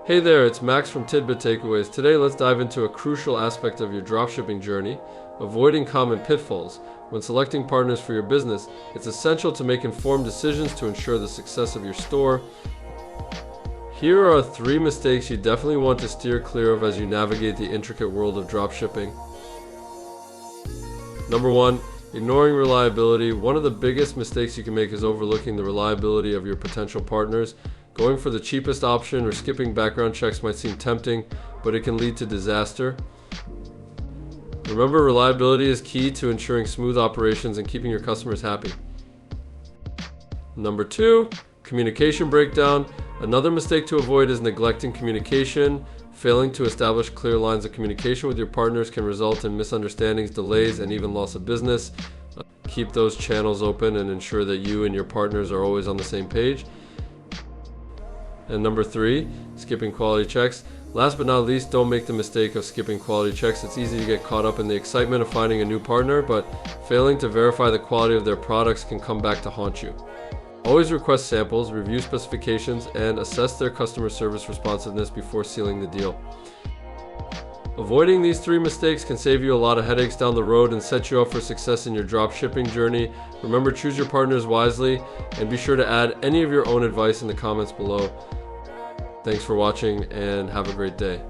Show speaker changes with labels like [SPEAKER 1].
[SPEAKER 1] Hey there, it's Max from Tidbit Takeaways. Today let's dive into a crucial aspect of your dropshipping journey, avoiding common pitfalls. When selecting partners for your business, it's essential to make informed decisions to ensure the success of your store. Here are 3 mistakes you definitely want to steer clear of as you navigate the intricate world of dropshipping. Number 1, ignoring reliability. One of the biggest mistakes you can make is overlooking the reliability of your potential partners. Going for the cheapest option or skipping background checks might seem tempting, but it can lead to disaster. Remember, reliability is key to ensuring smooth operations and keeping your customers happy. Number 2, communication breakdown. Another mistake to avoid is neglecting communication. Failing to establish clear lines of communication with your partners can result in misunderstandings, delays, and even loss of business. Keep those channels open and ensure that you and your partners are always on the same page. And number 3, skipping quality checks. Last but not least, don't make the mistake of skipping quality checks. It's easy to get caught up in the excitement of finding a new partner, but failing to verify the quality of their products can come back to haunt you. Always request samples, review specifications, and assess their customer service responsiveness before sealing the deal. Avoiding these 3 mistakes can save you a lot of headaches down the road and set you up for success in your dropshipping journey. Remember, choose your partners wisely and be sure to add any of your own advice in the comments below. Thanks for watching and have a great day.